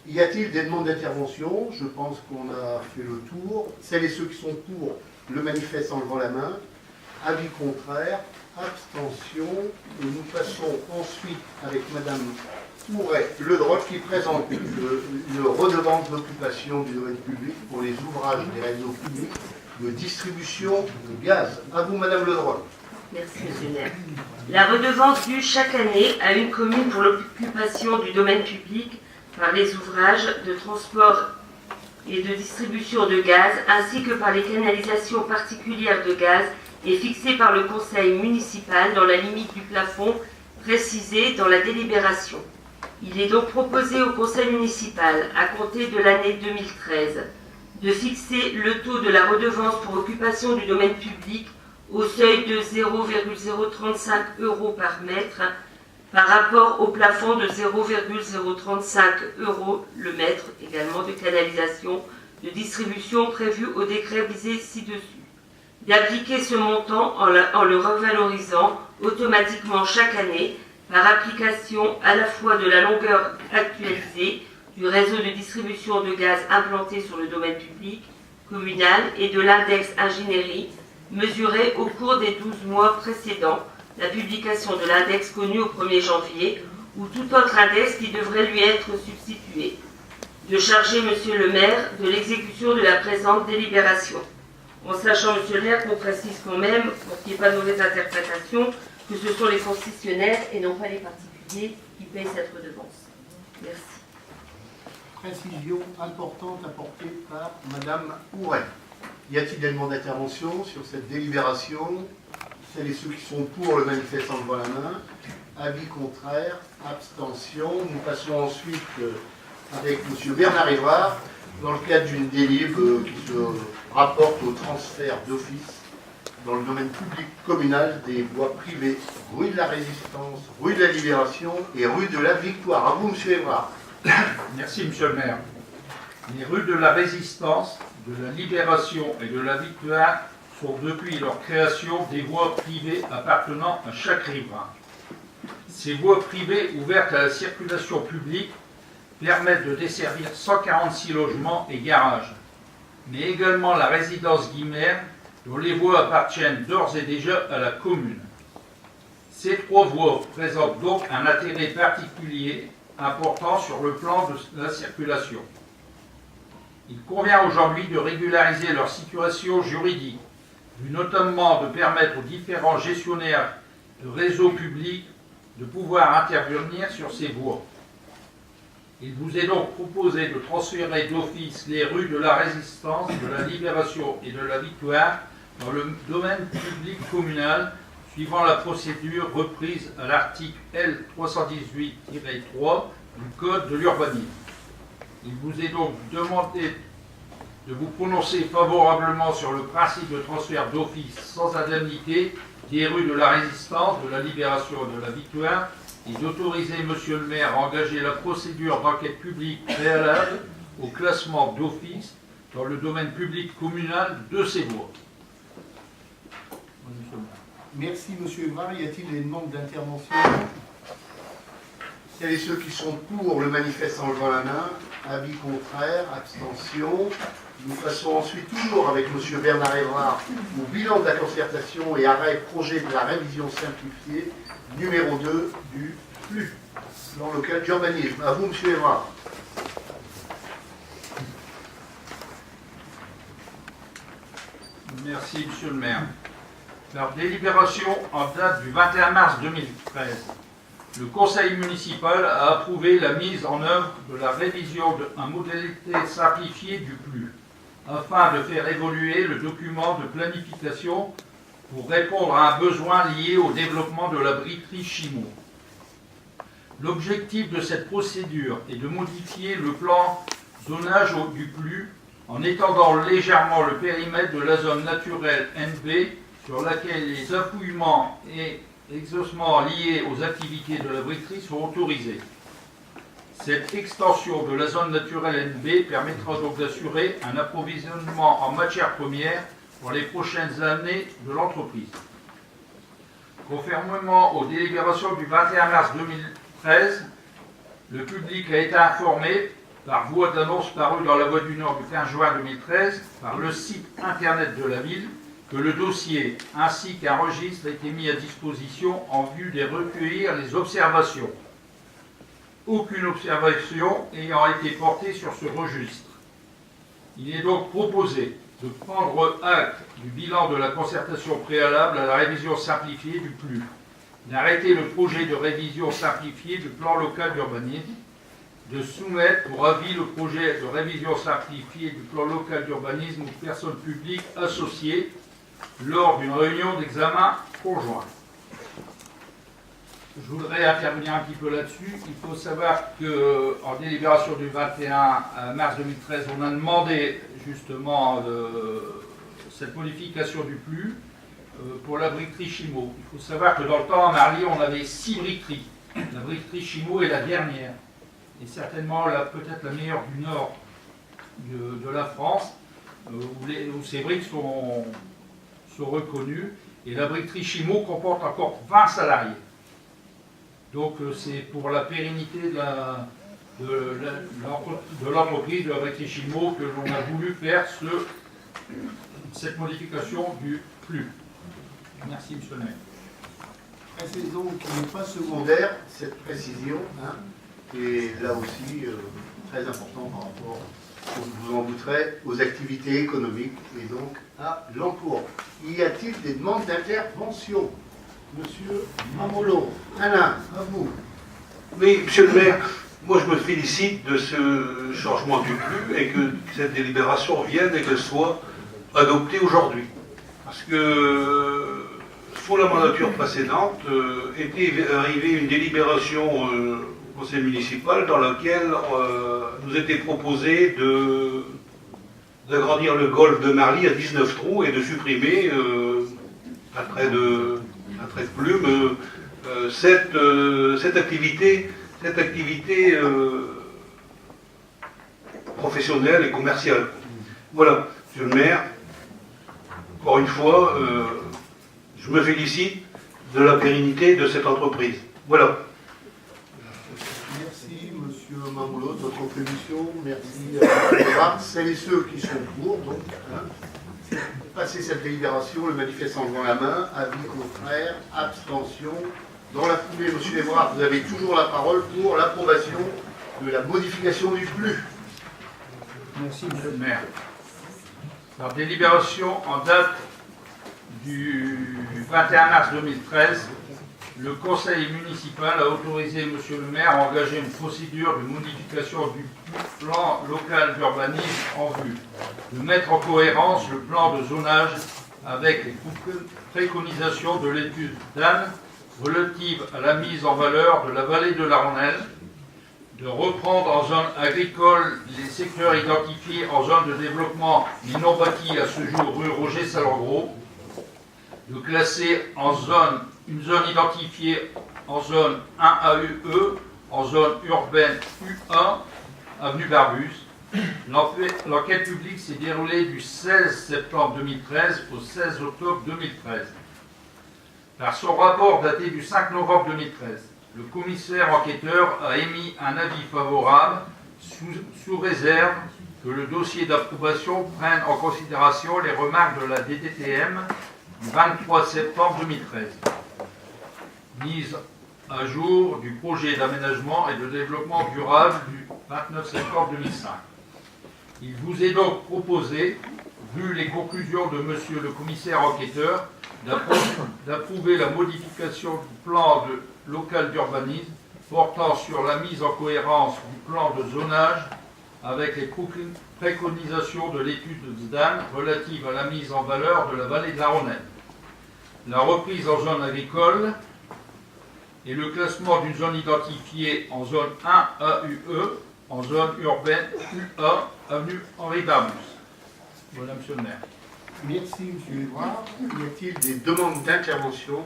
Y a-t-il des demandes d'intervention? Je pense qu'on a fait le tour. Celles et ceux qui sont pour le manifeste en levant la main. Avis contraire, abstention. Et nous passons ensuite avec Madame Ouret-Le-Droc qui présente une redevance d'occupation du domaine public pour les ouvrages des réseaux publics de distribution de gaz. À vous, Madame Le-Droc. Merci, Monsieur le maire. La redevance due chaque année à une commune pour l'occupation du domaine public par les ouvrages de transport et de distribution de gaz, ainsi que par les canalisations particulières de gaz, est fixée par le conseil municipal dans la limite du plafond précisé dans la délibération. Il est donc proposé au conseil municipal, à compter de l'année 2013, de fixer le taux de la redevance pour occupation du domaine public au seuil de 0,035 € par mètre par rapport au plafond de 0,035 € le mètre également de canalisation de distribution prévu au décret visé ci-dessus. D'appliquer ce montant en le revalorisant automatiquement chaque année par application à la fois de la longueur actualisée du réseau de distribution de gaz implanté sur le domaine public communal et de l'index ingénierie mesuré au cours des 12 mois précédant la publication de l'index connu au 1er janvier ou tout autre index qui devrait lui être substitué. De charger Monsieur le maire de l'exécution de la présente délibération. En sachant, Monsieur le maire, qu'on précise quand même, pour qu'il n'y ait pas de mauvaise interprétation, que ce sont les concessionnaires et non pas les particuliers qui payent cette redevance. Merci. Précision importante apportée par Madame Ouret. Y a-t-il des demandes d'intervention sur cette délibération? Celles et ceux qui sont pour le manifeste en levant la main. Avis contraire, abstention. Nous passons ensuite avec M. Bernard Édouard dans le cadre d'une délibération qui se rapporte au transfert d'office dans le domaine public communal des voies privées, rue de la Résistance, rue de la Libération et rue de la Victoire. À vous, M. Édouard. Merci, Monsieur le maire. Les rues de la Résistance, de la Libération et de la Victoire sont depuis leur création des voies privées appartenant à chaque riverain. Ces voies privées ouvertes à la circulation publique permettent de desservir 146 logements et garages, mais également la résidence Guimère, dont les voies appartiennent d'ores et déjà à la commune. Ces trois voies présentent donc un intérêt particulier important sur le plan de la circulation. Il convient aujourd'hui de régulariser leur situation juridique, vu notamment de permettre aux différents gestionnaires de réseaux publics de pouvoir intervenir sur ces voies. Il vous est donc proposé de transférer d'office les rues de la Résistance, de la Libération et de la Victoire dans le domaine public communal, suivant la procédure reprise à l'article L. 318-3 du Code de l'urbanisme. Il vous est donc demandé de vous prononcer favorablement sur le principe de transfert d'office sans indemnité des rues de la Résistance, de la Libération et de la Victoire, et d'autoriser Monsieur le maire à engager la procédure d'enquête publique préalable au classement d'office dans le domaine public communal de ces voies. Merci, Monsieur Édouard. Y a-t-il des demandes d'intervention? Celles et ceux qui sont pour le manifeste en levant la main. Avis contraire, abstention. Nous passons ensuite, toujours avec M. Bernard Édouard, au bilan de la concertation et arrêt projet de la révision simplifiée numéro 2 du PLU, plan local d'urbanisme. À vous, M. Édouard. Merci, Monsieur le maire. Leur délibération en date du 21 mars 2013. Le conseil municipal a approuvé la mise en œuvre de la révision d'un modalité simplifiée du PLU, afin de faire évoluer le document de planification pour répondre à un besoin lié au développement de la briterie Chimot. L'objectif de cette procédure est de modifier le plan zonage du PLU en étendant légèrement le périmètre de la zone naturelle NB sur laquelle les affouillements et exhaussements liés aux activités de la briterie sont autorisés. Cette extension de la zone naturelle NB permettra donc d'assurer un approvisionnement en matières premières pour les prochaines années de l'entreprise. Conformément aux délibérations du 21 mars 2013, le public a été informé par voie d'annonce parue dans la Voix du Nord du 15 juin 2013 par le site internet de la ville, que le dossier ainsi qu'un registre a été mis à disposition en vue de recueillir les observations. Aucune observation ayant été portée sur ce registre. Il est donc proposé de prendre acte du bilan de la concertation préalable à la révision simplifiée du PLU, d'arrêter le projet de révision simplifiée du plan local d'urbanisme, de soumettre pour avis le projet de révision simplifiée du plan local d'urbanisme aux personnes publiques associées lors d'une réunion d'examen conjoint. Je voudrais intervenir un petit peu là-dessus. Il faut savoir qu'en délibération du 21 mars 2013, on a demandé justement cette modification du PLU pour la briqueterie Chimot. Il faut savoir que dans le temps, à Marly, on avait 6 briqueteries. La briqueterie Chimot est la dernière, et certainement peut-être la meilleure du nord de la France, où ces briques sont reconnues. Et la briqueterie Chimot comporte encore 20 salariés. Donc c'est pour la pérennité de l'entreprise de la briqueterie Chimot que l'on a voulu faire cette modification du PLU. Merci, monsieur le maire. Précisons qu'il n'est pas secondaire, cette précision, et là aussi très important par rapport, vous en douterez, aux activités économiques et donc à l'emploi. Y a-t-il des demandes d'intervention? Monsieur Mamolo, Alain, à vous. Oui, monsieur le maire, moi je me félicite de ce changement du PLU et que cette délibération vienne et qu'elle soit adoptée aujourd'hui. Parce que sous la mandature précédente était arrivée une délibération au conseil municipal dans laquelle nous était proposé d'agrandir le golfe de Marly à 19 trous et de supprimer un trait de plume cette activité professionnelle et commerciale. Voilà, monsieur le maire, encore une fois, je me félicite de la pérennité de cette entreprise. Voilà. Merci, monsieur Mamolo, de votre contribution. Merci à celles et ceux qui sont pour. Donc, passer cette délibération, le manifestant levant la main, avis contraire, abstention. Dans la foulée, monsieur Évrard, vous avez toujours la parole pour l'approbation de la modification du PLU. Merci, monsieur le maire. Par délibération en date du 21 mars 2013, le conseil municipal a autorisé monsieur le maire à engager une procédure de modification du plan local d'urbanisme en vue de mettre en cohérence le plan de zonage avec les préconisations de l'étude d'Anne relative à la mise en valeur de la vallée de la Rhônelle, de reprendre en zone agricole les secteurs identifiés en zone de développement mais non bâtis à ce jour rue Roger Salengro, de classer une zone identifiée en zone 1 AUE, en zone urbaine U1, avenue Barbus. L'enquête publique s'est déroulée du 16 septembre 2013 au 16 octobre 2013. Par son rapport daté du 5 novembre 2013, le commissaire enquêteur a émis un avis favorable sous réserve que le dossier d'approbation prenne en considération les remarques de la DDTM du 23 septembre 2013, mise à jour du projet d'aménagement et de développement durable du 29 septembre 2005. Il vous est donc proposé, vu les conclusions de monsieur le commissaire enquêteur, d'approuver la modification du plan local d'urbanisme portant sur la mise en cohérence du plan de zonage avec les préconisations de l'étude de ZDAN relative à la mise en valeur de la vallée de la Rhônelle, la reprise en zone agricole et le classement d'une zone identifiée en zone 1 AUE, en zone urbaine UA, avenue Henri Barbus. Voilà, monsieur le maire. Merci, monsieur Évrard. Y a-t-il des demandes d'intervention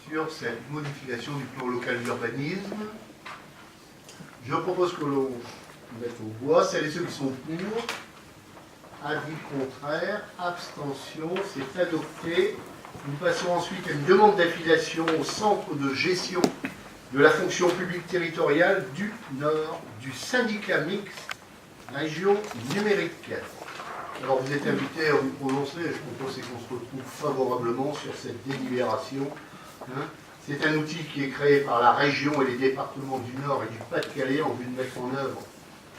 sur cette modification du plan local d'urbanisme? Je propose que l'on mette au voix celles et ceux qui sont pour. Avis contraire, abstention, c'est adopté. Nous passons ensuite à une demande d'affiliation au centre de gestion de la fonction publique territoriale du Nord, du syndicat mixte région numérique. Alors vous êtes invité à vous prononcer, je propose qu'on se retrouve favorablement sur cette délibération. C'est un outil qui est créé par la région et les départements du Nord et du Pas-de-Calais en vue de mettre en œuvre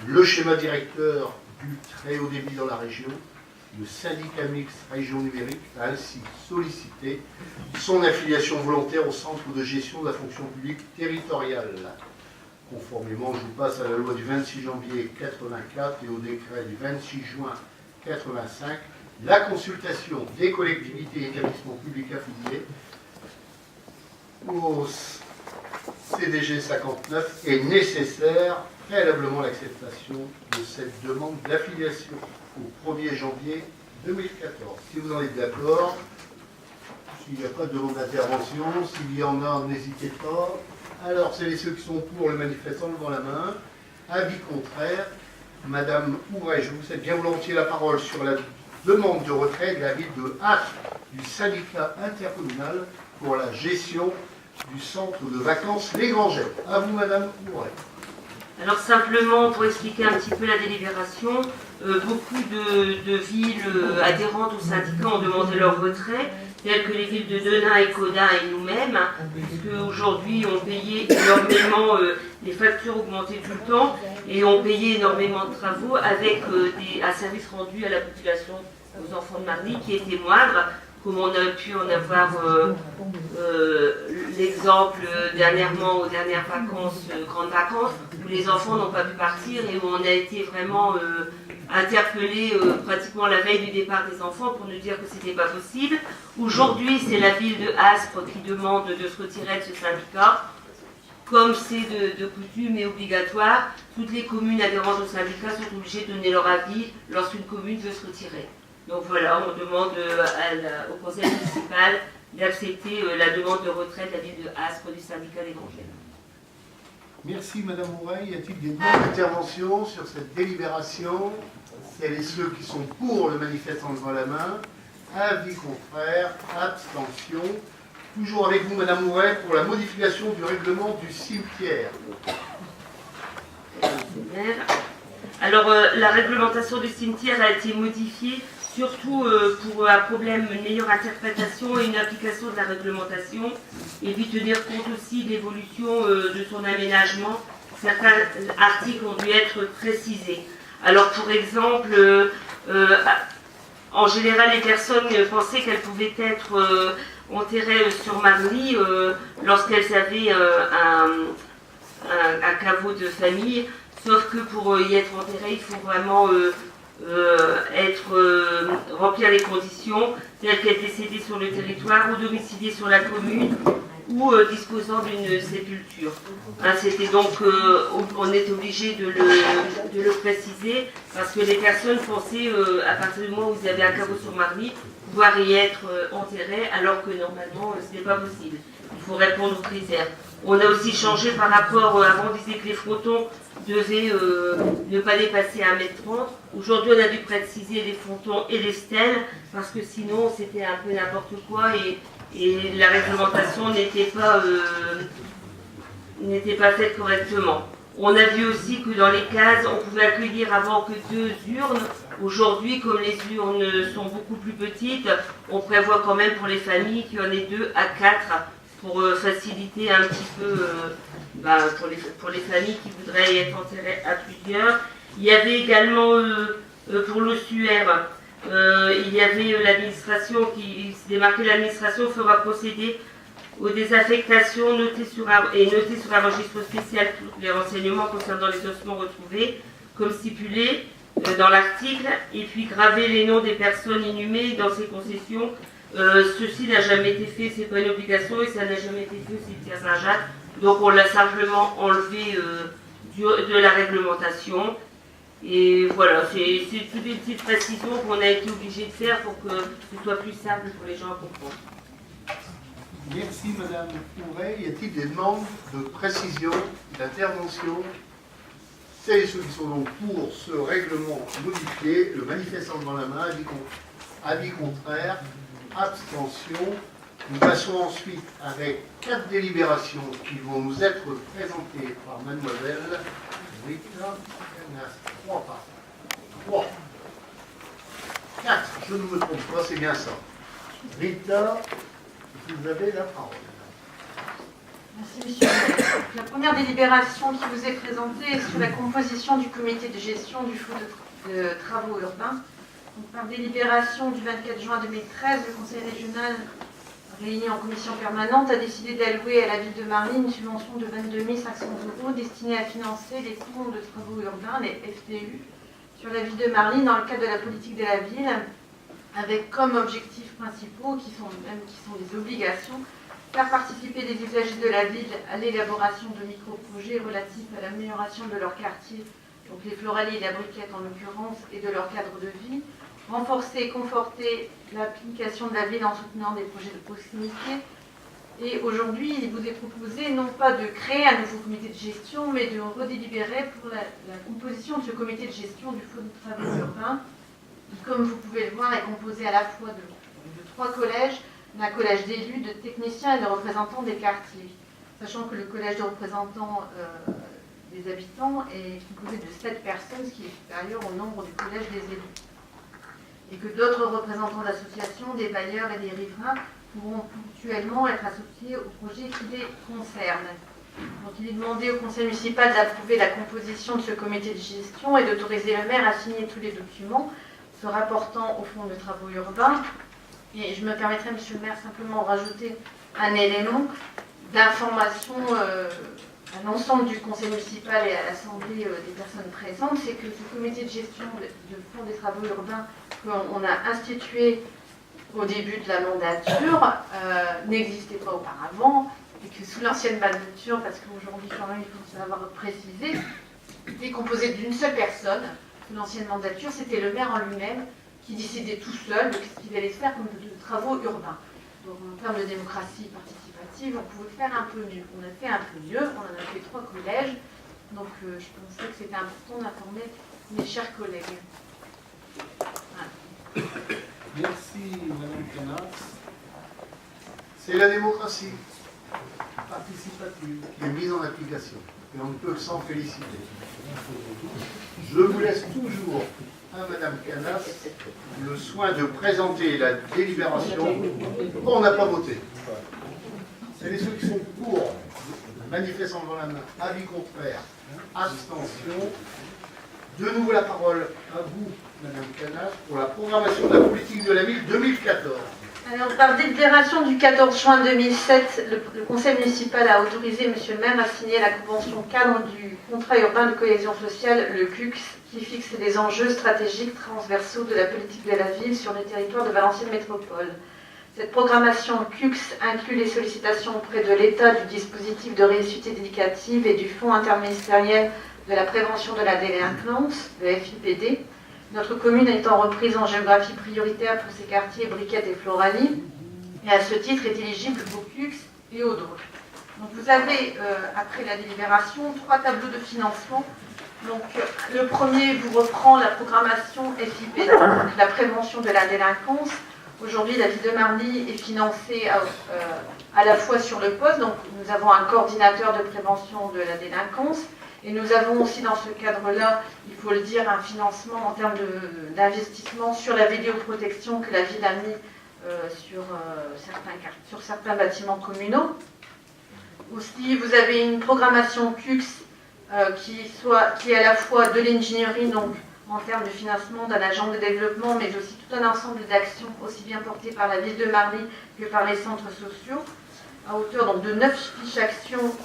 le schéma directeur du très haut débit dans la région. Le syndicat mixte région numérique a ainsi sollicité son affiliation volontaire au centre de gestion de la fonction publique territoriale. Conformément, je vous passe à la loi du 26 janvier 84 et au décret du 26 juin 85, la consultation des collectivités et établissements publics affiliés au CDG 59 est nécessaire, préalablement l'acceptation de cette demande d'affiliation au 1er janvier 2014. Si vous en êtes d'accord, s'il n'y a pas de demande d'intervention, s'il y en a, n'hésitez pas. Alors, c'est les ceux qui sont pour le manifestant levant la main. Avis contraire. Madame Ouret, je vous cède bien volontiers la parole sur la demande de retrait de la ville de Aspe du syndicat intercommunal pour la gestion du centre de vacances Les Grangers. À vous, Madame Ouret. Alors simplement pour expliquer un petit peu la délibération, beaucoup de villes adhérentes au syndicat ont demandé leur retrait, telles que les villes de Denain et Caudin et nous-mêmes, puisque aujourd'hui on payait énormément, les factures augmentaient tout le temps, et on payait énormément de travaux avec un service rendu à la population, aux enfants de Marly, qui était moindre, comme on a pu en avoir l'exemple dernièrement aux dernières vacances, grandes vacances, où les enfants n'ont pas pu partir et où on a été vraiment interpellés pratiquement la veille du départ des enfants pour nous dire que ce n'était pas possible. Aujourd'hui, c'est la ville de Aspre qui demande de se retirer de ce syndicat. Comme c'est de coutume et obligatoire, toutes les communes adhérentes au syndicat sont obligées de donner leur avis lorsqu'une commune veut se retirer. Donc voilà, on demande au conseil municipal d'accepter la demande de retrait de la ville de Aspre du syndicat des Grangers. Merci Madame Ouret. Y a-t-il des demandes d'intervention sur cette délibération? Celles et ceux qui sont pour le manifestant levant la main. Avis contraire, abstention. Toujours avec vous Madame Ouret pour la modification du règlement du cimetière. Alors la réglementation du cimetière a été modifiée surtout pour un problème, une meilleure interprétation et une application de la réglementation, et puis tenir compte aussi de l'évolution de son aménagement. Certains articles ont dû être précisés. Alors pour exemple, en général les personnes pensaient qu'elles pouvaient être enterrées sur Marly lorsqu'elles avaient un caveau de famille, sauf que pour y être enterrées, il faut vraiment remplir les conditions telles qu'être décédé sur le territoire ou domicilié sur la commune ou disposant d'une sépulture. C'était donc, on est obligé de le préciser parce que les personnes pensaient, à partir du moment où ils avaient un caveau sur Marly, pouvoir y être enterrés, alors que normalement ce n'est pas possible. Il faut répondre aux critères. On a aussi changé par rapport, avant on disait que les frontons devaient ne pas dépasser 1,30 m. Aujourd'hui on a dû préciser les frontons et les stèles, parce que sinon c'était un peu n'importe quoi et la réglementation n'était pas faite correctement. On a vu aussi que dans les cases, on pouvait accueillir avant que 2 urnes. Aujourd'hui, comme les urnes sont beaucoup plus petites, on prévoit quand même pour les familles qu'il y en ait 2 à 4 pour faciliter un petit peu pour les familles qui voudraient y être enterrées à plusieurs. Il y avait également pour l'ossuaire, il y avait l'administration qui s'est démarqué, l'administration fera procéder aux désaffectations notées sur un registre spécial tous les renseignements concernant les ossements retrouvés, comme stipulé dans l'article, et puis graver les noms des personnes inhumées dans ces concessions. Ceci n'a jamais été fait, c'est pas une obligation, et ça n'a jamais été fait au cimetière Saint-Jacques. Donc on l'a simplement enlevé de la réglementation. Et voilà, c'est toutes des petites précisions qu'on a été obligé de faire pour que ce soit plus simple pour les gens à comprendre. Merci Madame Ouret. Y a-t-il des demandes de précision, d'intervention? C'est ceux qui sont donc pour ce règlement modifié, le manifestant devant la main, avis contraire, abstention. Nous passons ensuite avec 4 délibérations qui vont nous être présentées par Mademoiselle Rita Canas. 3 parts. je ne me trompe pas, c'est bien ça. Rita, vous avez la parole. Merci, monsieur le maire. La première délibération qui vous est présentée est sur la composition du comité de gestion du fonds de travaux urbains. Donc, par délibération du 24 juin 2013, le Conseil régional, réuni en commission permanente, a décidé d'allouer à la ville de Marly une subvention de 22 500 € destinée à financer les fonds de travaux urbains, les FTU, sur la ville de Marly dans le cadre de la politique de la ville, avec comme objectifs principaux, qui sont des obligations, faire participer les usagers de la ville à l'élaboration de micro-projets relatifs à l'amélioration de leur quartier, donc les Floralies et la Briquette en l'occurrence, et de leur cadre de vie, renforcer et conforter l'application de la ville en soutenant des projets de proximité. Et aujourd'hui, il vous est proposé non pas de créer un nouveau comité de gestion, mais de redélibérer pour la composition de ce comité de gestion du fonds de travaux urbains, qui, comme vous pouvez le voir, est composé à la fois de 3 collèges, d'un collège d'élus, de techniciens et de représentants des quartiers. Sachant que le collège de représentants des habitants est composé de 7 personnes, ce qui est supérieur au nombre du collège des élus. Et que d'autres représentants d'associations, des bailleurs et des riverains pourront ponctuellement être associés au projet qui les concerne. Donc il est demandé au conseil municipal d'approuver la composition de ce comité de gestion et d'autoriser le maire à signer tous les documents se rapportant au fonds de travaux urbains. Et je me permettrai, monsieur le maire, simplement de rajouter un élément d'information à l'ensemble du conseil municipal et à l'assemblée des personnes présentes, c'est que ce comité de gestion de fonds des travaux urbains qu'on a institué au début de la mandature n'existait pas auparavant, et que sous l'ancienne mandature, parce qu'aujourd'hui quand même il faut savoir préciser, était composé d'une seule personne. Sous l'ancienne mandature, c'était le maire en lui-même qui décidait tout seul de ce qu'il allait faire comme de travaux urbains. Donc en termes de démocratie participative, on pouvait faire un peu mieux. On a fait un peu mieux, on en a fait 3 collèges, donc je pensais que c'était important d'informer mes chers collègues. Voilà. Merci, Madame Canas. C'est la démocratie participative qui est mise en application. Et on ne peut que s'en féliciter. Je vous laisse toujours à Madame Canas le soin de présenter la délibération. On n'a pas voté. C'est les ceux qui sont pour, manifestant devant la main, avis contraire, abstention. De nouveau la parole à vous, Madame Canas, pour la programmation de la politique de la ville 2014. Alors, par délibération du 14 juin 2007, le conseil municipal a autorisé monsieur le maire à signer la convention cadre du contrat urbain de cohésion sociale, le CUX, qui fixe les enjeux stratégiques transversaux de la politique de la ville sur le territoire de Valenciennes Métropole. Cette programmation CUX inclut les sollicitations auprès de l'État du dispositif de réussite éducative et du Fonds interministériel de la prévention de la délinquance, le FIPD, notre commune étant reprise en géographie prioritaire pour ses quartiers Briquette et Floralie, et à ce titre est éligible au CUX et au DRE. Donc vous avez, après la délibération, 3 tableaux de financement. Donc le premier vous reprend la programmation FIPD, donc la prévention de la délinquance. Aujourd'hui, la ville de Marly est financée à la fois sur le poste, donc nous avons un coordinateur de prévention de la délinquance, et nous avons aussi dans ce cadre-là, il faut le dire, un financement en termes d'investissement sur la vidéoprotection que la ville a mis sur certains bâtiments communaux. Aussi, vous avez une programmation CUX qui est à la fois de l'ingénierie, donc en termes de financement d'un agent de développement, mais aussi tout un ensemble d'actions, aussi bien portées par la ville de Marly que par les centres sociaux, à hauteur donc, de 9 fiches actions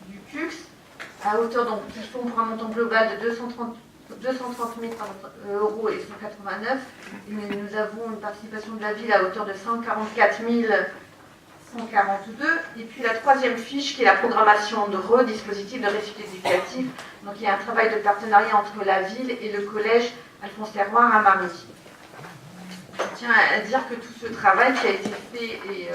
du CUX, à hauteur donc, qui font pour un montant global de 230 000 € et 189. Et nous avons une participation de la ville à hauteur de 144 142. Et puis la troisième fiche qui est la programmation de dispositif de réussite éducative. Donc il y a un travail de partenariat entre la ville et le collège Alphonse Terroir à Marly. Je tiens à dire que tout ce travail qui a été fait est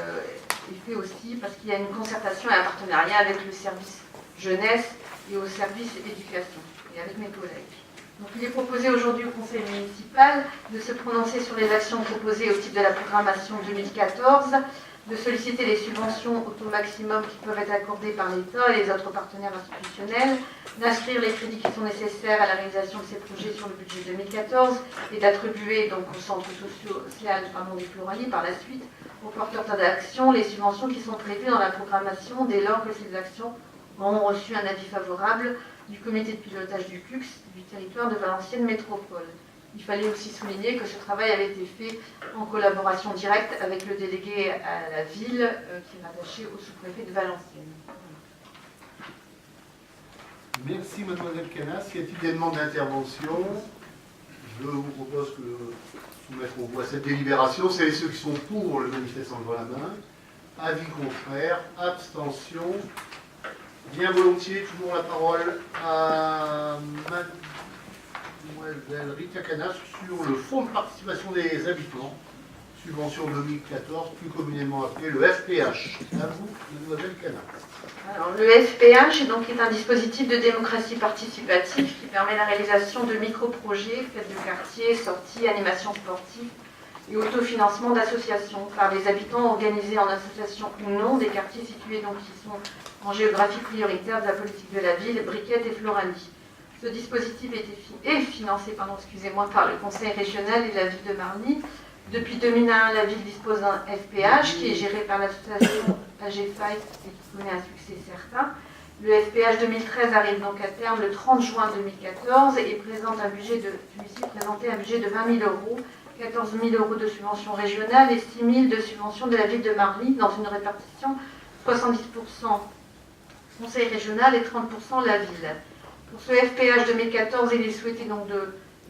fait aussi parce qu'il y a une concertation et un partenariat avec le service jeunesse et au service éducation et avec mes collègues. Donc il est proposé aujourd'hui au conseil municipal de se prononcer sur les actions proposées au titre de la programmation 2014 de solliciter les subventions au taux maximum qui peuvent être accordées par l'État et les autres partenaires institutionnels, d'inscrire les crédits qui sont nécessaires à la réalisation de ces projets sur le budget 2014 et d'attribuer donc au centre social des Floralies par la suite aux porteurs d'actions les subventions qui sont prévues dans la programmation dès lors que ces actions auront reçu un avis favorable du comité de pilotage du CUX du territoire de Valenciennes Métropole. Il fallait aussi souligner que ce travail avait été fait en collaboration directe avec le délégué à la ville qui est rattaché au sous-préfet de Valenciennes. Merci mademoiselle Canas. Y a-t-il des demandes d'intervention? Je vous propose que soumettre au voie cette délibération. C'est ceux qui sont pour le manifeste en levant la main. Avis contraire, abstention. Bien volontiers, toujours la parole à mademoiselle Rita Canas sur le fonds de participation des habitants, subvention 2014, plus communément appelé le FPH. À vous, mademoiselle Canas. Alors, le FPH est un dispositif de démocratie participative qui permet la réalisation de micro-projets, fêtes de quartier, sorties, animations sportives et autofinancement d'associations par les habitants organisés en association ou non des quartiers situés qui sont en géographie prioritaire de la politique de la ville, Briquette et Floranie. Ce dispositif est financé par le conseil régional et la ville de Marly. Depuis 2001, la ville dispose d'un FPH qui est géré par l'association AGFI et qui connaît un succès certain. Le FPH 2013 arrive donc à terme le 30 juin 2014 et présentait un budget de 20 000 euros, 14 000 euros de subventions régionales et 6 000 de subventions de la ville de Marly dans une répartition 70% conseil régional et 30% la ville. Pour ce FPH 2014, il est souhaité il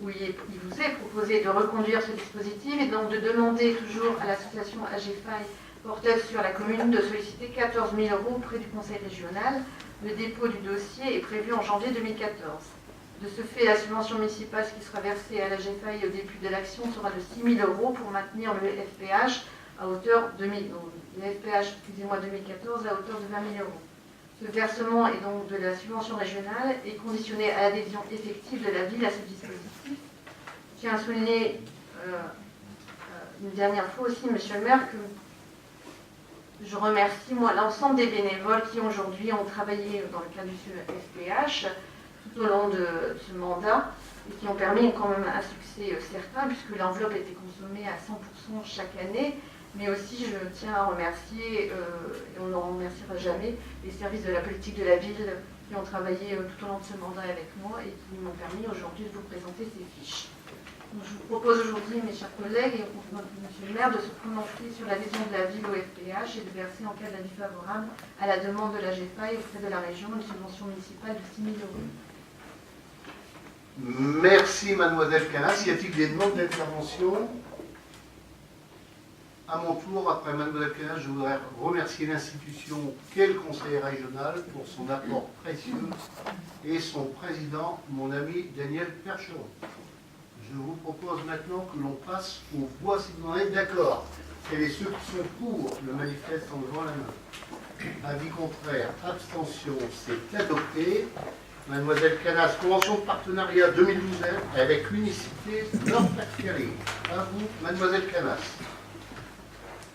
vous est proposé de reconduire ce dispositif et donc de demander toujours à l'association AGFI porteuse sur la commune de solliciter 14 000 euros auprès du conseil régional. Le dépôt du dossier est prévu en janvier 2014. De ce fait, la subvention municipale qui sera versée à l'AGFI au début de l'action sera de 6 000 euros pour maintenir le FPH à hauteur de 2014 à hauteur de 20 000 euros. Ce versement est donc de la subvention régionale et conditionné à l'adhésion effective de la ville à ce dispositif. Je tiens à souligner une dernière fois aussi, monsieur le maire, que je remercie l'ensemble des bénévoles qui aujourd'hui ont travaillé dans le cadre du FPH tout au long de ce mandat et qui ont permis quand même un succès certain puisque l'enveloppe a été consommée à 100% chaque année. Mais aussi, je tiens à remercier, et on n'en remerciera jamais, les services de la politique de la ville qui ont travaillé tout au long de ce mandat avec moi et qui m'ont permis aujourd'hui de vous présenter ces fiches. Donc, je vous propose aujourd'hui, mes chers collègues, et monsieur le maire, de se prononcer sur l'adhésion de la ville au FPH et de verser en cas d'avis favorable à la demande de la GFA et auprès de la région une subvention municipale de 6 000 euros. Merci mademoiselle Canas. Y a-t-il des demandes d'intervention? À mon tour, après mademoiselle Canas, je voudrais remercier l'institution qu'est le conseil régional pour son apport précieux et son président, mon ami Daniel Percheron. Je vous propose maintenant que l'on passe aux voix si vous en êtes d'accord. Quels sont ceux qui sont pour le manifeste en levant la main? Avis contraire, abstention, c'est adopté. Mademoiselle Canas, convention de partenariat 2012 avec l'unicité Nord-Pas-de-Calais. À vous, mademoiselle Canas.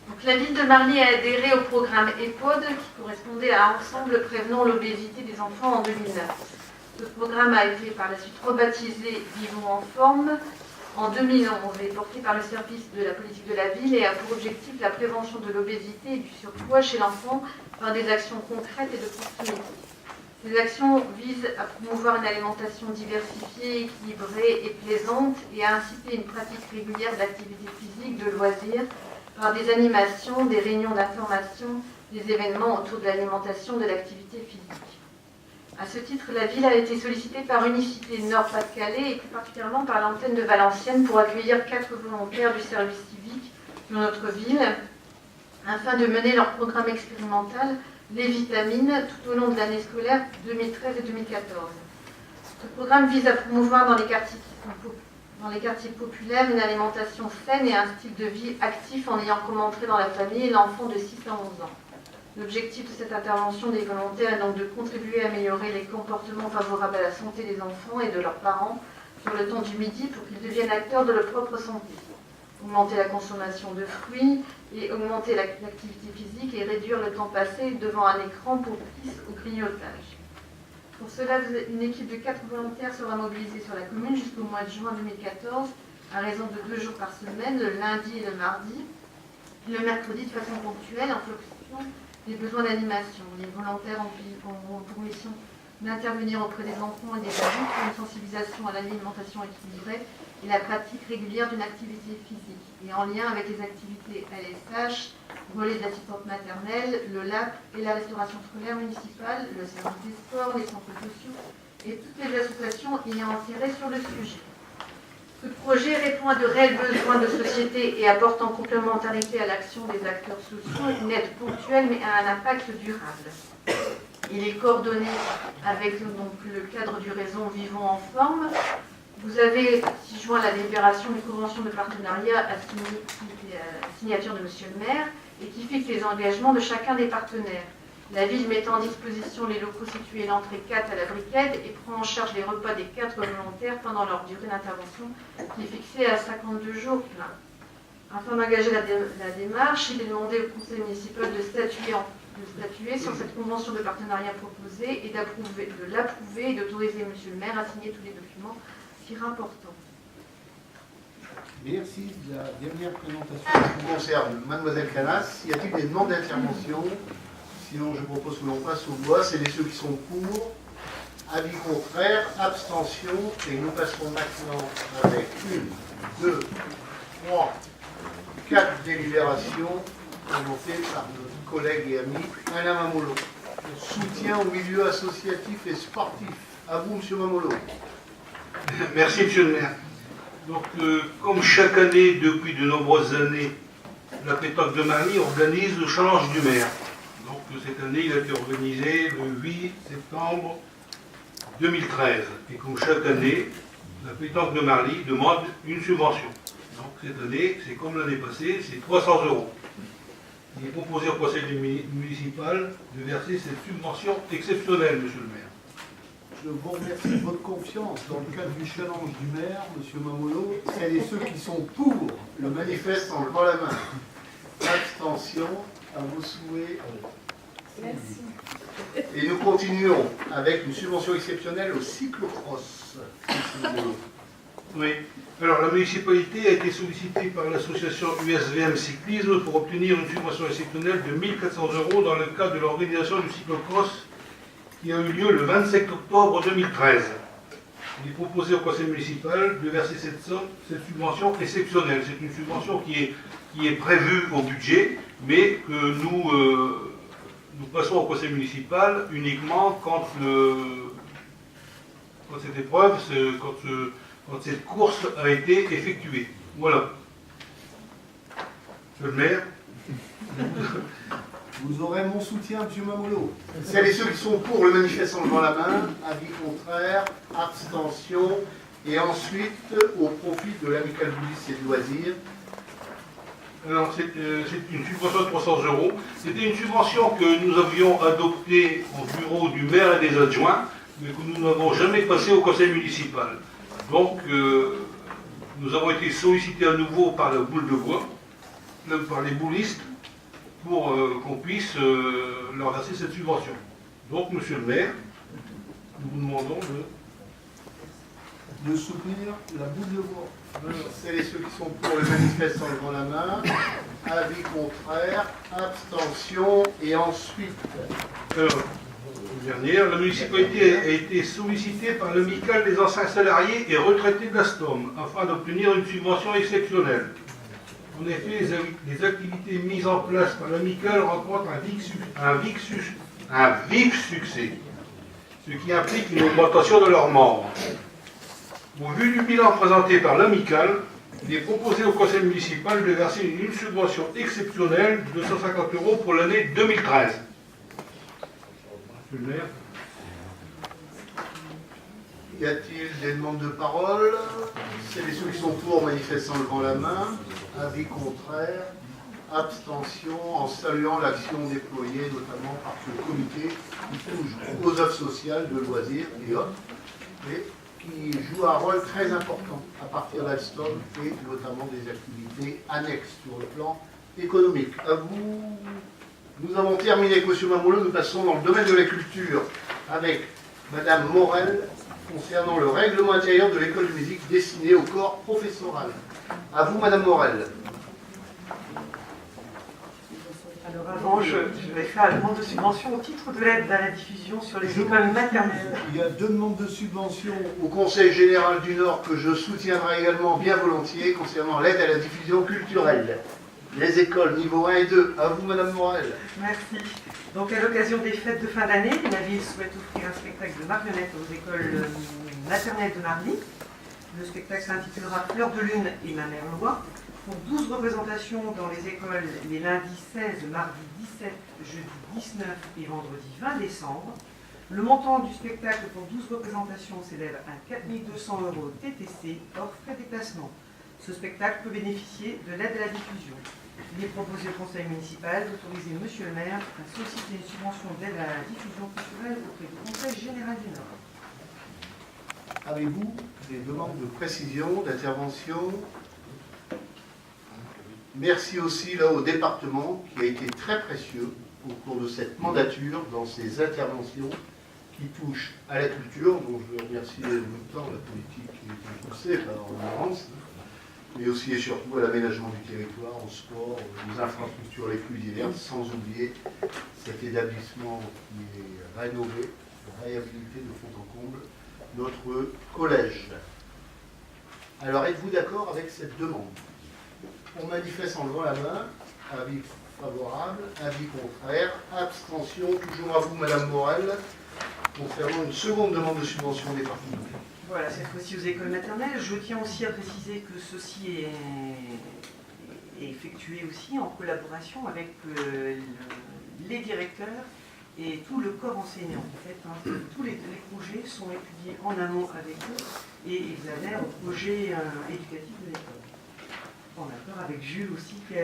Donc, la ville de Marly a adhéré au programme EPOD qui correspondait à Ensemble prévenant l'obésité des enfants en 2009. Ce programme a été par la suite rebaptisé Vivons en forme en 2011 et porté par le service de la politique de la ville et a pour objectif la prévention de l'obésité et du surpoids chez l'enfant par des actions concrètes et de proximité. Ces actions visent à promouvoir une alimentation diversifiée, équilibrée et plaisante et à inciter une pratique régulière d'activité physique, de loisirs, par des animations, des réunions d'information, des événements autour de l'alimentation, de l'activité physique. À ce titre, la ville a été sollicitée par Unicité Nord-Pas-de-Calais et plus particulièrement par l'antenne de Valenciennes pour accueillir 4 volontaires du service civique de notre ville afin de mener leur programme expérimental Les Vitamines tout au long de l'année scolaire 2013 et 2014. Ce programme vise à promouvoir dans les quartiers populaires une alimentation saine et un style de vie actif en ayant comme entrée dans la famille l'enfant de 6 à 11 ans. L'objectif de cette intervention des volontaires est donc de contribuer à améliorer les comportements favorables à la santé des enfants et de leurs parents sur le temps du midi pour qu'ils deviennent acteurs de leur propre santé. augmenter la consommation de fruits et augmenter l'activité physique et réduire le temps passé devant un écran propice au grignotage. Pour cela, une équipe de 4 volontaires sera mobilisée sur la commune jusqu'au mois de juin 2014, à raison de 2 jours par semaine, le lundi et le mardi, le mercredi de façon ponctuelle en fonction des besoins d'animation. Les volontaires ont pour mission d'intervenir auprès des enfants et des adultes pour une sensibilisation à l'alimentation équilibrée et la pratique régulière d'une activité physique, et en lien avec les activités LSH, relais d'assistante maternelle, le LAP et la restauration scolaire municipale, le service des sports, les centres sociaux et toutes les associations ayant intérêt sur le sujet. Ce projet répond à de réels besoins de société et apporte en complémentarité à l'action des acteurs sociaux une aide ponctuelle mais à un impact durable. Il est coordonné avec le cadre du réseau Vivons en Forme. Vous avez joint la délibération d'une convention de partenariat à signature de M. le maire et qui fixe les engagements de chacun des partenaires. La ville mettant en disposition les locaux situés l'entrée 4 à la Briquette et prend en charge les repas des 4 volontaires pendant leur durée d'intervention qui est fixée à 52 jours pleins. Afin d'engager la démarche, il est demandé au conseil municipal de statuer sur cette convention de partenariat proposée et de l'approuver et d'autoriser M. le maire à signer tous les documents si importants. Merci. La dernière présentation concerne Mademoiselle Canas. Y a-t-il des demandes d'intervention? Sinon, je propose que l'on passe au voix. C'est ceux qui sont pour, avis contraire, abstention. Et nous passerons maintenant avec 1, 2, 3, 4 délibérations présentées par notre collègue et ami Alain Mamolo. Soutien au milieu associatif et sportif. À vous, M. Mamolo. Merci, monsieur le maire. Donc, comme chaque année, depuis de nombreuses années, la pétanque de Marly organise le challenge du maire. Donc, cette année, il a été organisé le 8 septembre 2013. Et comme chaque année, la pétanque de Marly demande une subvention. Donc, cette année, c'est comme l'année passée, c'est 300 €. Il est proposé au conseil municipal de verser cette subvention exceptionnelle, monsieur le maire. Je vous remercie de votre confiance dans le cadre du challenge du maire, M. Mamolo. Celles et ceux qui sont pour le manifeste en levant la main. Abstention, à vos souhaits. Merci. Et nous continuons avec une subvention exceptionnelle au cyclocross. Oui. Alors, la municipalité a été sollicitée par l'association USVM Cyclisme pour obtenir une subvention exceptionnelle de 1 400 € dans le cadre de l'organisation du cyclocross qui a eu lieu le 27 octobre 2013. Il est proposé au conseil municipal de verser cette subvention exceptionnelle. C'est une subvention qui est prévue au budget, mais que nous passons au conseil municipal uniquement quand cette épreuve, quand cette course a été effectuée. Voilà. Monsieur le maire. Vous aurez mon soutien, M. Mamolo. Celles et ceux qui sont pour le manifeste en levant la main, avis contraire, abstention, et ensuite au profit de l'amicale police et de loisirs. Alors, c'est une subvention de 300 €. C'était une subvention que nous avions adoptée au bureau du maire et des adjoints, mais que nous n'avons jamais passée au conseil municipal. Donc, nous avons été sollicités à nouveau par la boule de bois, par les boulistes, pour qu'on puisse leur verser cette subvention. Donc, monsieur le maire, nous vous demandons de soutenir la boule de bois. Celles et ceux qui sont pour le manifeste en levant la main, avis contraire, abstention, et ensuite... Dernière, la municipalité a été sollicitée par l'amicale des anciens salariés et retraités d'Astom afin d'obtenir une subvention exceptionnelle. En effet, les activités mises en place par l'amicale rencontrent un vif succès, ce qui implique une augmentation de leurs membres. Au vu du bilan présenté par l'amicale, il est proposé au conseil municipal de verser une subvention exceptionnelle de 250 € pour l'année 2013. Monsieur le maire. Y a-t-il des demandes de parole? Celles et ceux qui sont pour manifestent en levant la main. Avis contraire, abstention, en saluant l'action déployée notamment par ce comité qui touche aux œuvres sociales de loisirs et autres. Et qui joue un rôle très important à partir d'Alstom et notamment des activités annexes sur le plan économique. À vous, nous avons terminé avec M. Mamoulot, nous passons dans le domaine de la culture avec Mme Morel concernant le règlement intérieur de l'école de musique destiné au corps professoral. À vous, Mme Morel. Alors avant, je vais faire la demande de subvention au titre de l'aide à la diffusion sur les écoles maternelles. Il y a deux demandes de subvention au Conseil général du Nord que je soutiendrai également bien volontiers concernant l'aide à la diffusion culturelle. Les écoles niveau 1 et 2. À vous, Mme Morel. Merci. Donc à l'occasion des fêtes de fin d'année, la ville souhaite offrir un spectacle de marionnettes aux écoles maternelles de Marly. Le spectacle s'intitulera Fleur de lune et ma mère Loi. Pour 12 représentations dans les écoles les lundis 16, mardi 17, jeudi 19 et vendredi 20 décembre. Le montant du spectacle pour 12 représentations s'élève à 4 200 € TTC hors frais de déplacement. Ce spectacle peut bénéficier de l'aide à la diffusion. Il est proposé au conseil municipal d'autoriser Monsieur le maire à solliciter une subvention d'aide à la diffusion culturelle auprès du conseil général du Nord. Avez-vous des demandes de précision, d'intervention? Merci aussi là au département qui a été très précieux au cours de cette mandature dans ses interventions qui touchent à la culture, dont je veux remercier en même temps la politique qui est impulsée par Laurence, mais aussi et surtout à l'aménagement du territoire, au sport, aux infrastructures les plus diverses, sans oublier cet établissement qui est rénové, réhabilité de fond en comble, notre collège. Alors êtes-vous d'accord avec cette demande? On manifeste en levant la main. Avis favorable, avis contraire, abstention. Toujours à vous, Madame Morel, concernant une seconde demande de subvention départementale. Voilà, cette fois-ci aux écoles maternelles. Je tiens aussi à préciser que ceci est effectué aussi en collaboration avec les directeurs et tout le corps enseignant. En fait, tous les projets sont étudiés en amont avec eux et ils adhèrent au projet éducatif de l'école. En accord avec Jules aussi, qui est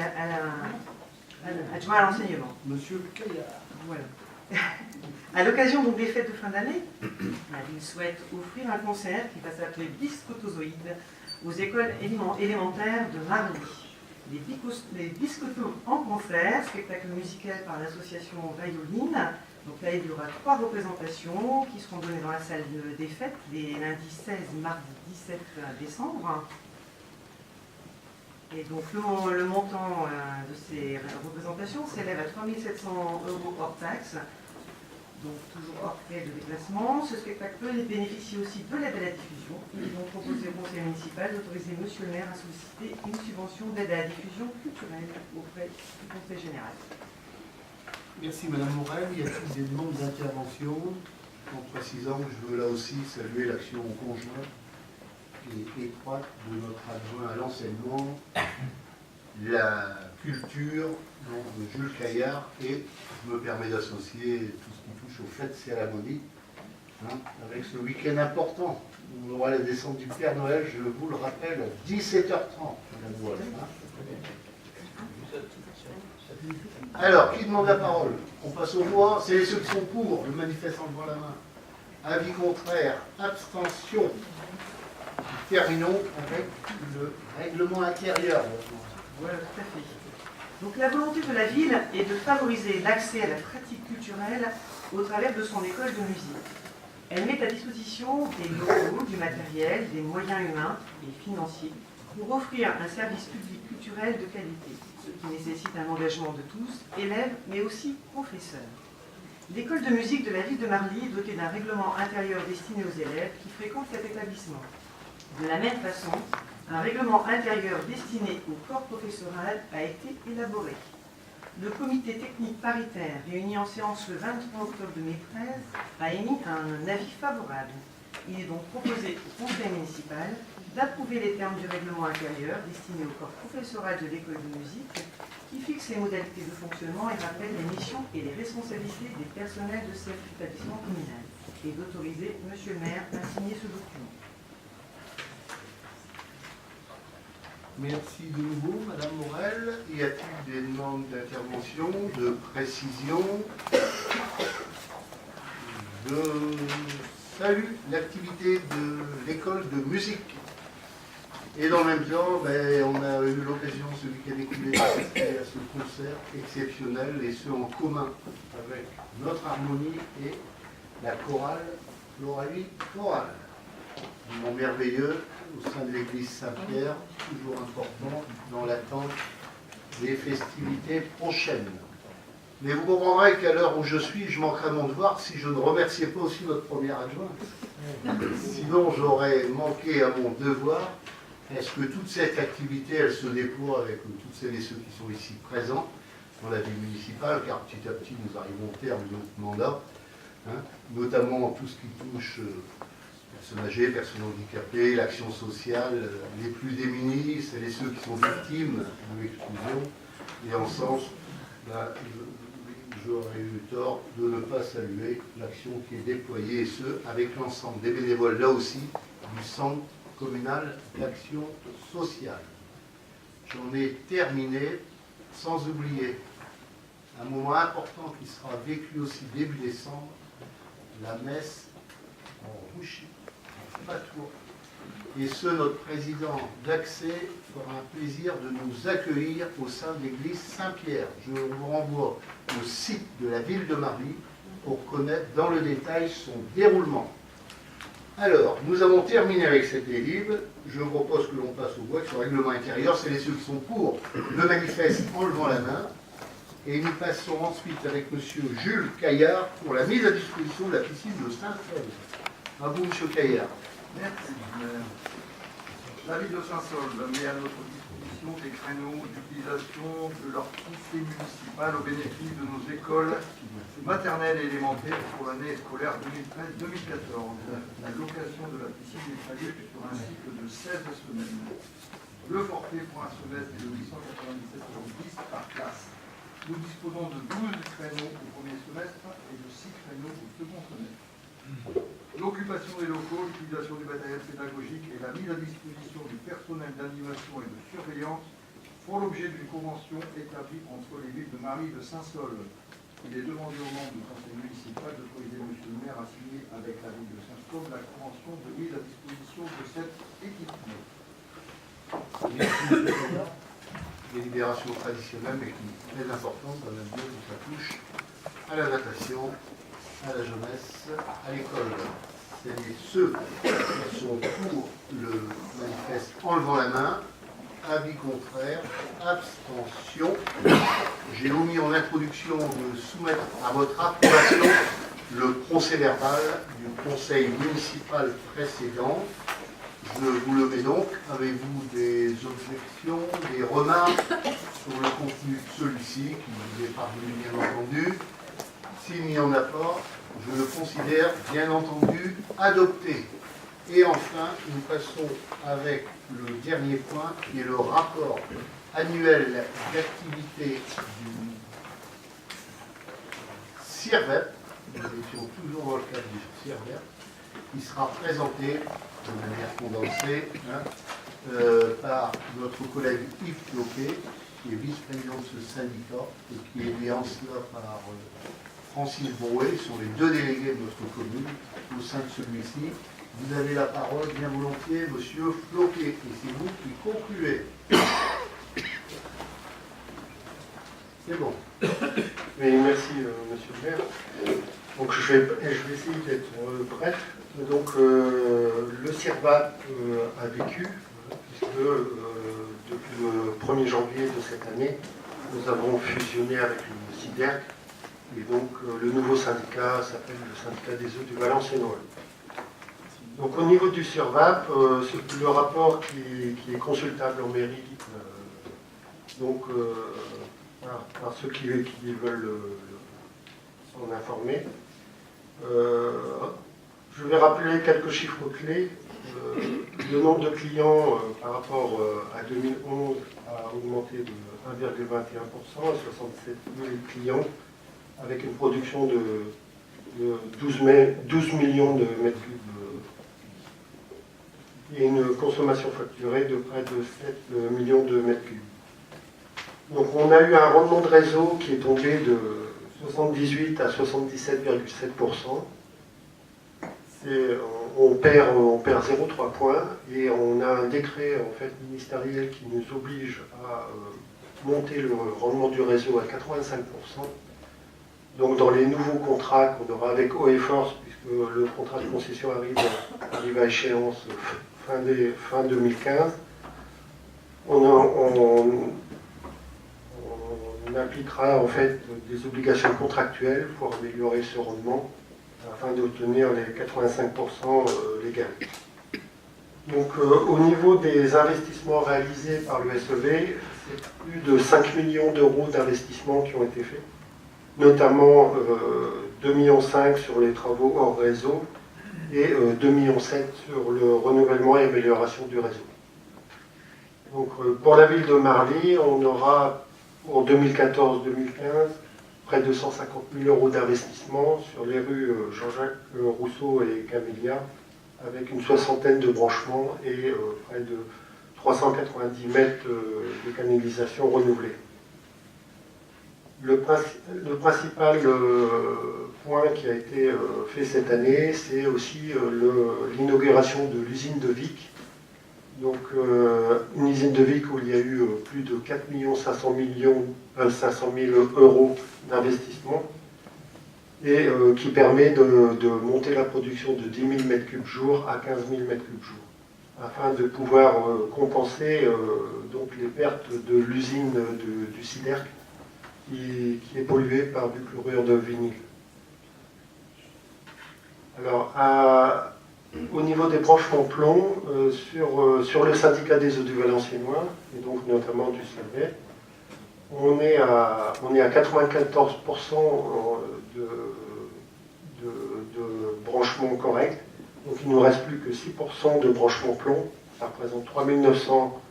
adjoint à l'enseignement. Monsieur Caillard. Voilà. À l'occasion donc des fêtes de fin d'année, la ville souhaite offrir un concert qui va s'appeler Biscotozoïdes aux écoles élémentaires de Marly. Les biscottos en concert, spectacle musical par l'association Vaioline. Donc là, il y aura 3 représentations qui seront données dans la salle des fêtes les lundis 16, mardi 17 décembre. Et donc le montant de ces représentations s'élève à 3 700 € hors taxe, donc toujours hors frais de déplacement. Ce spectacle peut bénéficier aussi de l'aide à la diffusion. Ils vont proposer au conseil municipal d'autoriser Monsieur le maire à solliciter une subvention d'aide à la diffusion culturelle auprès du conseil général. Merci Madame Morel. Y a-t-il des demandes d'intervention? En précisant que je veux là aussi saluer l'action conjointe et étroite de notre adjoint à l'enseignement, la culture, donc de Jules Caillard, et je me permets d'associer tout ce qui touche aux fêtes cérémonies, avec ce week-end important. On aura la descente du Père Noël, je vous le rappelle, à 17h30. Alors, qui demande la parole? On passe au voix. C'est ceux qui sont pour, le manifeste en levant la main. Avis contraire, abstention. Terminons avec le règlement intérieur. Voilà, tout à fait. Donc la volonté de la ville est de favoriser l'accès à la pratique culturelle au travers de son école de musique. Elle met à disposition des locaux, du matériel, des moyens humains et financiers pour offrir un service public culturel de qualité, ce qui nécessite un engagement de tous, élèves, mais aussi professeurs. L'école de musique de la ville de Marly est dotée d'un règlement intérieur destiné aux élèves qui fréquentent cet établissement. De la même façon, un règlement intérieur destiné au corps professoral a été élaboré. Le comité technique paritaire, réuni en séance le 23 octobre 2013, a émis un avis favorable. Il est donc proposé au conseil municipal d'approuver les termes du règlement intérieur destiné au corps professoral de l'école de musique, qui fixe les modalités de fonctionnement et rappelle les missions et les responsabilités des personnels de cet établissement communal, et d'autoriser Monsieur le maire à signer ce document. Merci de nouveau, Madame Morel. Y a-t-il des demandes d'intervention, de précision, de salue l'activité de l'école de musique. Et dans le même temps, on a eu l'occasion, ce week-end écoulé, d'assister à ce concert exceptionnel, et ce en commun avec notre harmonie et la chorale Floralie Chorale. Un moment merveilleux au sein de l'église Saint-Pierre, toujours important dans l'attente des festivités prochaines. Mais vous comprendrez qu'à l'heure où je suis, je manquerai mon devoir si je ne remerciais pas aussi notre première adjointe. Sinon, j'aurais manqué à mon devoir. Est-ce que toute cette activité, elle se déploie avec toutes celles et ceux qui sont ici présents dans la vie municipale, car petit à petit, nous arrivons au terme de notre mandat, notamment tout ce qui touche personnes âgées, personnes handicapées, l'action sociale, les plus démunis, celles et ceux qui sont victimes de l'exclusion. Et en sens, j'aurais eu tort de ne pas saluer l'action qui est déployée, et ce, avec l'ensemble des bénévoles, là aussi, du centre communal d'action sociale. J'en ai terminé, sans oublier un moment important qui sera vécu aussi début décembre, la messe en Rouchy, en Patois. Et ce, notre président d'accès fera un plaisir de nous accueillir au sein de l'église Saint-Pierre. Je vous renvoie au site de la ville de Marly pour connaître dans le détail son déroulement. Alors, nous avons terminé avec cette délibération. Je vous propose que l'on passe au vote sur le règlement intérieur. C'est les ceux qui sont pour le manifeste en levant la main. Et nous passons ensuite avec M. Jules Caillard pour la mise à disposition de la piscine de Saint-Saul. À vous, M. Caillard. Merci. La ville de Saint-Saul met à notre disposition des créneaux d'utilisation de leur piscine municipale au bénéfice de nos écoles maternelles et élémentaires pour l'année scolaire 2013-2014. La location de la piscine est prévue sur un cycle de 16 semaines. Le forfait pour un semestre est de 897,10 € par classe. Nous disposons de 12 créneaux au premier semestre et de 6 créneaux au second semestre. L'occupation des locaux, l'utilisation du matériel pédagogique et la mise à disposition du personnel d'animation et de surveillance font l'objet d'une convention établie entre les villes de Marly et de Saint-Saul. Il est demandé aux membres du conseil municipal d'autoriser M. le maire à signer avec la ville de Saint-Saul la convention de mise à disposition de cet équipement. Délibération traditionnelle, mais qui est très importante dans la mesure où ça touche à la natation, à la jeunesse, à l'école. C'est ceux qui sont pour le manifeste en levant la main. Avis contraire, abstention. J'ai omis en introduction de soumettre à votre approbation le procès-verbal du conseil municipal précédent. Je vous le mets donc. Avez-vous des objections, des remarques sur le contenu de celui-ci, qui vous est parvenu bien entendu? S'il n'y en a pas, je le considère bien entendu adopté. Et enfin, nous passons avec le dernier point, qui est le rapport annuel d'activité du CIRVEP. Nous étions toujours dans le cadre du CIRVEP, qui sera présenté de manière condensée par notre collègue Yves Floquet, qui est vice-président de ce syndicat, et qui est lié en cela par Francis Brouet. Ils sont les deux délégués de notre commune au sein de celui-ci. Vous avez la parole bien volontiers, monsieur Floquet, et c'est vous qui concluez. C'est bon. Oui, merci, monsieur le maire. Donc, je vais essayer d'être bref. Donc, le CIRVAP a vécu, puisque depuis le 1er janvier de cette année, nous avons fusionné avec le SIDERC, et donc le nouveau syndicat s'appelle le syndicat des eaux du Valenciennois. Donc, au niveau du CIRVAP, c'est le rapport qui est consultable en mairie, par ceux qui veulent s'en informer. Je vais rappeler quelques chiffres clés. Le nombre de clients par rapport à 2011 a augmenté de 1,21% à 67 000 clients, avec une production de 12 millions de mètres cubes et une consommation facturée de près de 7 millions de mètres cubes. Donc on a eu un rendement de réseau qui est tombé de 78 à 77,7%. on perd 0,3 points et on a un décret en fait, ministériel qui nous oblige à monter le rendement du réseau à 85%. Donc dans les nouveaux contrats qu'on aura avec Eau et Force, puisque le contrat de concession arrive à échéance fin 2015, on appliquera en fait des obligations contractuelles pour améliorer ce rendement afin d'obtenir les 85% légaux. Donc au niveau des investissements réalisés par le SEV, c'est plus de 5 millions d'euros d'investissements qui ont été faits, notamment 2,5 millions sur les travaux hors réseau et 2,7 millions sur le renouvellement et amélioration du réseau. Donc pour la ville de Marly, on aura pour 2014-2015 près de 150 000 euros d'investissement sur les rues Jean-Jacques Rousseau et Camélia, avec une soixantaine de branchements et près de 390 mètres de canalisation renouvelée. Le principal point qui a été fait cette année, c'est aussi l'inauguration de l'usine de Vic. Donc une usine de Vic où il y a eu plus de 4 500 000 euros d'investissement et qui permet de monter la production de 10 000 m3 jour à 15 000 m3 jour, afin de pouvoir compenser donc les pertes de l'usine du Siderc qui est polluée par du chlorure de vinyle. Alors, au niveau des branchements plomb, sur le syndicat des eaux du Valenciennois, et donc notamment du Salvet, on est à 94% de branchements corrects. Donc il ne nous reste plus que 6% de branchements plomb. Ça représente 3 900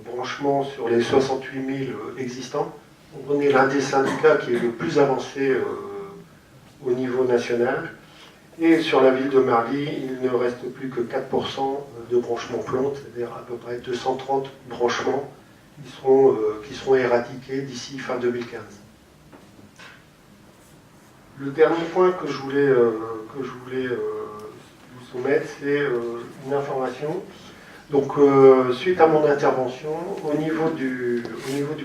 branchements sur les 68 000 existants. Donc on est l'un des syndicats qui est le plus avancé au niveau national. Et sur la ville de Marly, il ne reste plus que 4% de branchements plomb, c'est-à-dire à peu près 230 branchements qui seront éradiqués d'ici fin 2015. Le dernier point que je voulais vous soumettre, c'est une information. Donc, suite à mon intervention, au niveau du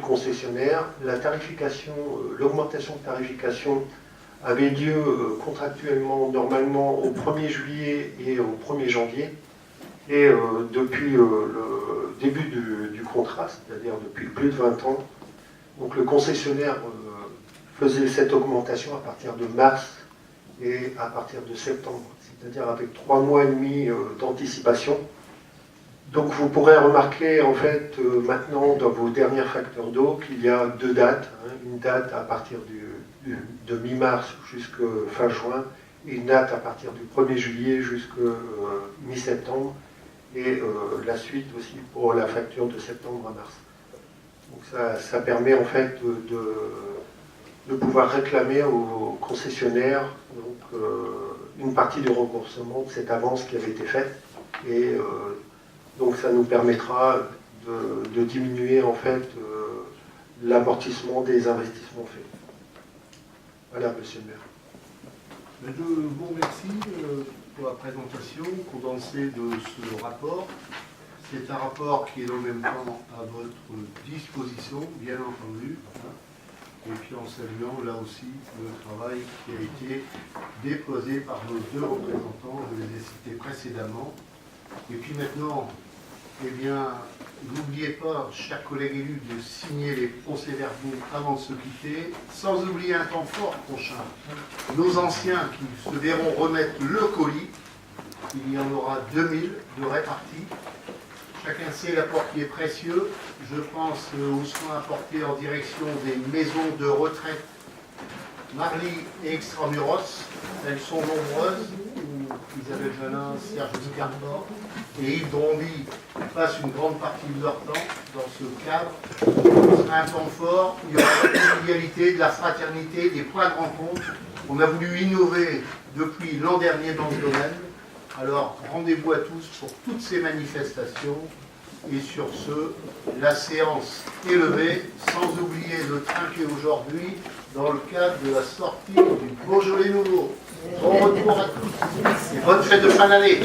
concessionnaire, la tarification, l'augmentation de tarification avait lieu contractuellement, normalement, au 1er juillet et au 1er janvier. Et depuis le début du contrat, c'est-à-dire depuis plus de 20 ans, donc le concessionnaire faisait cette augmentation à partir de mars et à partir de septembre, c'est-à-dire avec 3 mois et demi d'anticipation. Donc vous pourrez remarquer en fait maintenant dans vos dernières factures d'eau qu'il y a 2 dates, hein, une date à partir de mi-mars jusqu'à fin juin et une date à partir du 1er juillet jusqu'à mi-septembre et la suite aussi pour la facture de septembre à mars. Donc ça permet en fait de pouvoir réclamer aux concessionnaires donc, une partie du remboursement de cette avance qui avait été faite et donc ça nous permettra de diminuer en fait l'amortissement des investissements faits. Voilà, monsieur le maire. Je vous remercie pour la présentation condensée de ce rapport. C'est un rapport qui est en même temps à votre disposition, bien entendu. Et puis en saluant là aussi le travail qui a été déposé par nos 2 représentants, je les ai cités précédemment. Et puis maintenant, eh bien, n'oubliez pas, chers collègues élus, de signer les procès-verbaux avant de se quitter, sans oublier un temps fort prochain. Nos anciens qui se verront remettre le colis, il y en aura 2000 de répartis. Chacun sait l'apport qui est précieux. Je pense aux soins apportés en direction des maisons de retraite Marly et Extramuros. Elles sont nombreuses. Isabelle Janin, Serge Scarport et Yves Dromby passent une grande partie de leur temps dans ce cadre. Ce sera un temps fort, il y aura de la convivialité, de la fraternité, des points de rencontre. On a voulu innover depuis l'an dernier dans ce domaine. Alors rendez-vous à tous pour toutes ces manifestations Et sur ce, la séance est levée, sans oublier de trinquer aujourd'hui dans le cadre de la sortie du Beaujolais nouveau. Bon retour à tous et bonne fête de fin d'année.